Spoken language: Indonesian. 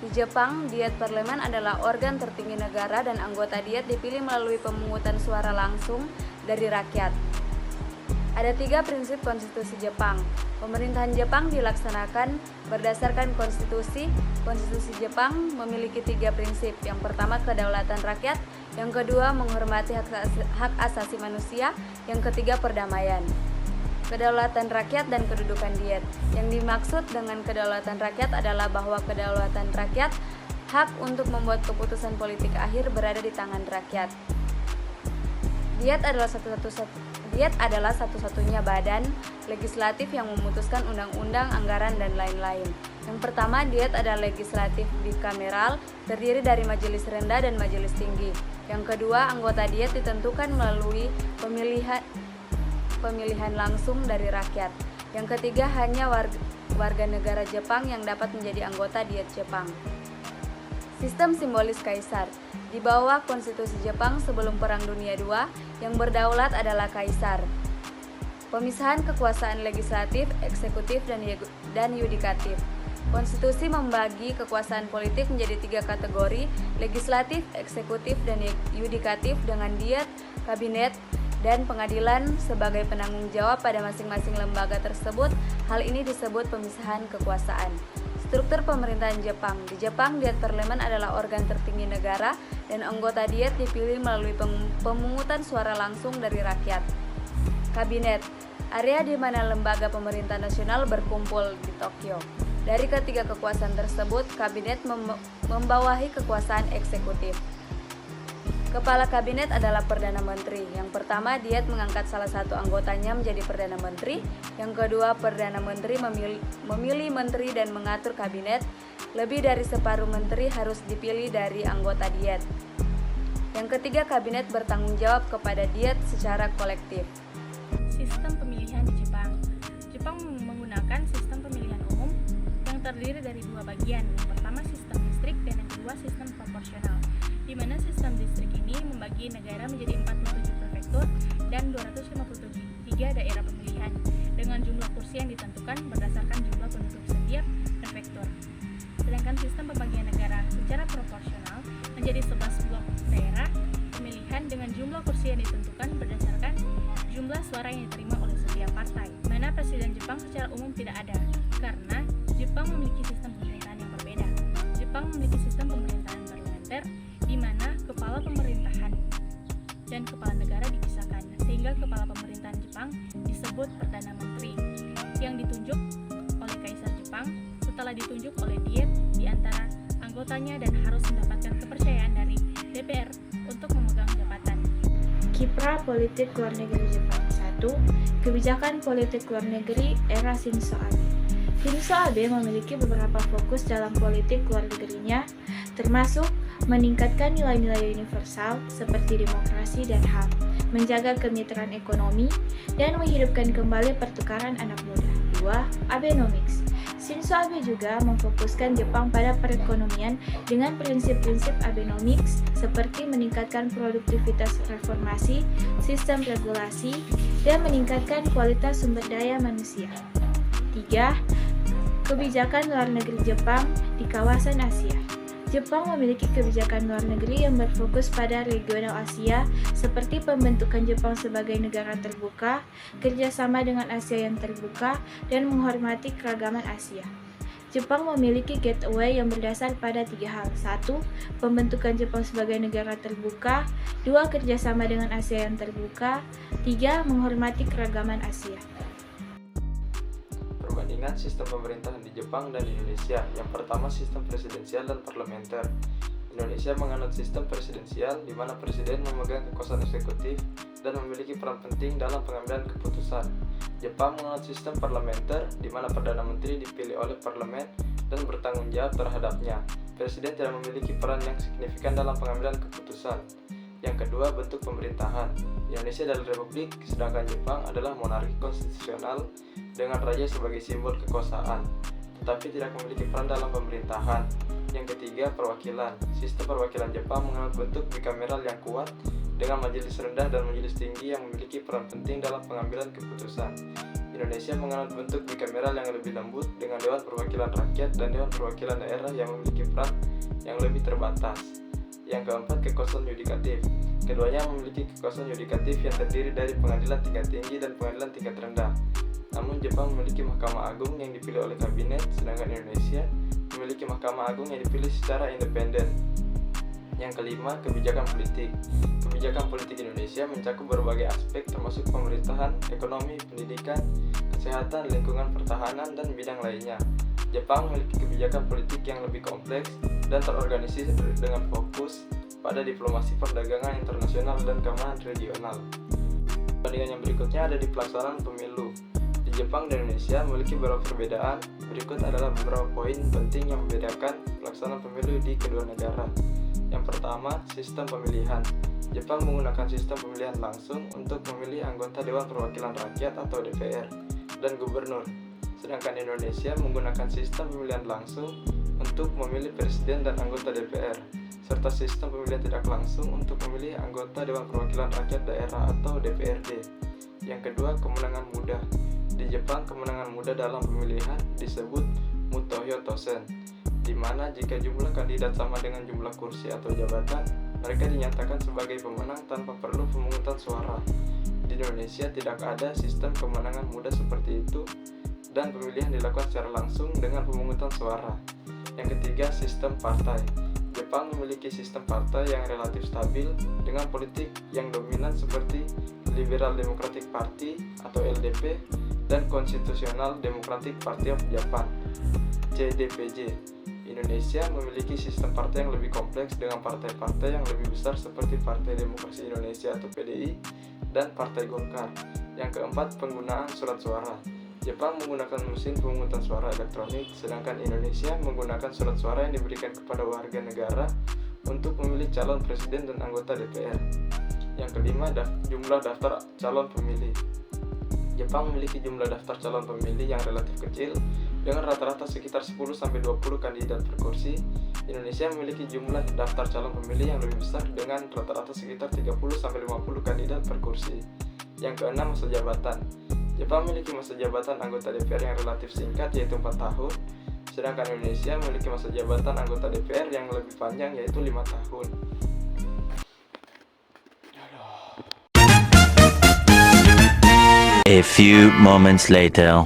Di Jepang, Diet Parlemen adalah organ tertinggi negara dan anggota Diet dipilih melalui pemungutan suara langsung dari rakyat. Ada 3 prinsip konstitusi Jepang. Pemerintahan Jepang dilaksanakan berdasarkan konstitusi. Konstitusi Jepang memiliki 3 prinsip. Yang pertama, kedaulatan rakyat. Yang kedua, menghormati hak asasi manusia. Yang ketiga, perdamaian. Kedaulatan rakyat dan kedudukan Diet. Yang dimaksud dengan kedaulatan rakyat adalah bahwa kedaulatan rakyat, hak untuk membuat keputusan politik akhir berada di tangan rakyat. Diet adalah satu-satunya badan legislatif yang memutuskan undang-undang, anggaran, dan lain-lain. Yang pertama, Diet adalah legislatif bikameral, terdiri dari majelis rendah dan majelis tinggi. Yang kedua, anggota Diet ditentukan melalui pemilihan langsung dari rakyat. Yang ketiga, hanya warga negara Jepang yang dapat menjadi anggota Diet Jepang. Sistem simbolis kaisar. Di bawah konstitusi Jepang sebelum Perang Dunia II, yang berdaulat adalah kaisar. Pemisahan kekuasaan legislatif, eksekutif, dan yudikatif. Konstitusi membagi kekuasaan politik menjadi 3 kategori, legislatif, eksekutif, dan yudikatif, dengan Diet, kabinet, dan pengadilan sebagai penanggung jawab pada masing-masing lembaga tersebut. Hal ini disebut pemisahan kekuasaan. Struktur pemerintahan Jepang. Di Jepang, Diet Parlemen adalah organ tertinggi negara dan anggota Diet dipilih melalui pemungutan suara langsung dari rakyat. Kabinet. Area di mana lembaga pemerintah nasional berkumpul di Tokyo. Dari ketiga kekuasaan tersebut, kabinet membawahi kekuasaan eksekutif. Kepala kabinet adalah Perdana Menteri. Yang pertama, Diet mengangkat salah satu anggotanya menjadi Perdana Menteri. Yang kedua, Perdana Menteri memilih menteri dan mengatur kabinet. Lebih dari separuh menteri harus dipilih dari anggota Diet. Yang ketiga, kabinet bertanggung jawab kepada Diet secara kolektif. Sistem pemilihan di Jepang. Jepang menggunakan sistem pemilihan umum yang terdiri dari 2 bagian. Yang pertama, sistem distrik, dan yang kedua, sistem proporsional, di mana sistem distrik ini membagi negara menjadi 47 prefektur dan 253 daerah pemilihan dengan jumlah kursi yang ditentukan berdasarkan jumlah penduduk setiap prefektur. Sedangkan sistem pembagian negara secara proporsional menjadi 11 blok daerah pemilihan dengan jumlah kursi yang ditentukan berdasarkan jumlah suara yang diterima oleh setiap partai. Mana presiden Jepang secara umum tidak ada, karena Jepang memiliki sistem pemerintahan yang berbeda. Jepang memiliki sistem pemerintahan parlementer, di mana kepala pemerintahan dan kepala negara dipisahkan, sehingga kepala pemerintahan Jepang disebut Perdana Menteri, yang ditunjuk oleh Kaisar Jepang setelah ditunjuk oleh Diet di antara anggotanya dan harus mendapatkan kepercayaan dari DPR untuk memegang jabatan. Kiprah politik luar negeri Jepang. 1. Kebijakan politik luar negeri era Shinzo Abe. Shinzo Abe memiliki beberapa fokus dalam politik luar negerinya, termasuk meningkatkan nilai-nilai universal seperti demokrasi dan HAM, menjaga kemitraan ekonomi, dan menghidupkan kembali pertukaran anak muda. 2. Abenomics. Shinzo Abe juga memfokuskan Jepang pada perekonomian dengan prinsip-prinsip Abenomics seperti meningkatkan produktivitas reformasi, sistem regulasi, dan meningkatkan kualitas sumber daya manusia. 3. Kebijakan luar negeri Jepang di kawasan Asia. Jepang memiliki kebijakan luar negeri yang berfokus pada regional Asia, seperti pembentukan Jepang sebagai negara terbuka, kerjasama dengan Asia yang terbuka, dan menghormati keragaman Asia. Jepang memiliki gateway yang berdasar pada 3 hal. 1. Pembentukan Jepang sebagai negara terbuka. 2. Kerjasama dengan Asia yang terbuka. 3. Menghormati keragaman Asia. Perbandingan sistem pemerintahan di Jepang dan Indonesia. Yang pertama, sistem presidensial dan parlementer. Indonesia menganut sistem presidensial di mana presiden memegang kekuasaan eksekutif dan memiliki peran penting dalam pengambilan keputusan. Jepang menganut sistem parlementer di mana Perdana Menteri dipilih oleh parlemen dan bertanggung jawab terhadapnya. Presiden tidak memiliki peran yang signifikan dalam pengambilan keputusan. Yang kedua, bentuk pemerintahan. Indonesia adalah republik, sedangkan Jepang adalah monarki konstitusional dengan raja sebagai simbol kekuasaan, tetapi tidak memiliki peran dalam pemerintahan. Yang ketiga, perwakilan. Sistem perwakilan Jepang menganut bentuk bikameral yang kuat dengan majelis rendah dan majelis tinggi yang memiliki peran penting dalam pengambilan keputusan. Indonesia menganut bentuk bikameral yang lebih lembut dengan Dewan Perwakilan Rakyat dan Dewan Perwakilan Daerah yang memiliki peran yang lebih terbatas. Yang keempat, kekuasaan yudikatif. Keduanya memiliki kekuasaan yudikatif yang terdiri dari pengadilan tingkat tinggi dan pengadilan tingkat rendah. Namun Jepang memiliki Mahkamah Agung yang dipilih oleh kabinet, sedangkan Indonesia memiliki Mahkamah Agung yang dipilih secara independen. Yang kelima, kebijakan politik. Kebijakan politik Indonesia mencakup berbagai aspek termasuk pemerintahan, ekonomi, pendidikan, kesehatan, lingkungan, pertahanan, dan bidang lainnya. Jepang memiliki kebijakan politik yang lebih kompleks dan terorganisir dengan fokus pada diplomasi perdagangan internasional dan keamanan regional. Perbandingan yang berikutnya ada di pelaksanaan pemilu. Di Jepang dan Indonesia memiliki beberapa perbedaan. Berikut adalah beberapa poin penting yang membedakan pelaksanaan pemilu di kedua negara. Yang pertama, sistem pemilihan. Jepang menggunakan sistem pemilihan langsung untuk memilih anggota Dewan Perwakilan Rakyat atau DPR dan gubernur. Sedangkan Indonesia menggunakan sistem pemilihan langsung untuk memilih presiden dan anggota DPR, serta sistem pemilihan tidak langsung untuk memilih anggota Dewan Perwakilan Rakyat Daerah atau DPRD. Yang kedua, kemenangan muda. Di Jepang, kemenangan muda dalam pemilihan disebut Mutohyo Tosen, di mana jika jumlah kandidat sama dengan jumlah kursi atau jabatan, mereka dinyatakan sebagai pemenang tanpa perlu pemungutan suara. Di Indonesia tidak ada sistem kemenangan muda seperti itu, dan pemilihan dilakukan secara langsung dengan pemungutan suara. Yang ketiga, sistem partai. Jepang memiliki sistem partai yang relatif stabil dengan politik yang dominan seperti Liberal Democratic Party atau LDP dan Constitutional Democratic Party of Japan (CDPJ). Indonesia memiliki sistem partai yang lebih kompleks dengan partai-partai yang lebih besar seperti Partai Demokrasi Indonesia atau PDI dan Partai Golkar. Yang keempat, penggunaan surat suara. Jepang menggunakan mesin pemungutan suara elektronik, sedangkan Indonesia menggunakan surat suara yang diberikan kepada warga negara untuk memilih calon presiden dan anggota DPR. Yang kelima, jumlah daftar calon pemilih. Jepang memiliki jumlah daftar calon pemilih yang relatif kecil dengan rata-rata sekitar 10-20 kandidat per kursi. Indonesia memiliki jumlah daftar calon pemilih yang lebih besar dengan rata-rata sekitar 30-50 kandidat per kursi. Yang keenam, masa jabatan. Jepang memiliki masa jabatan anggota DPR yang relatif singkat yaitu 4 tahun, sedangkan Indonesia memiliki masa jabatan anggota DPR yang lebih panjang yaitu 5 tahun. A few moments later.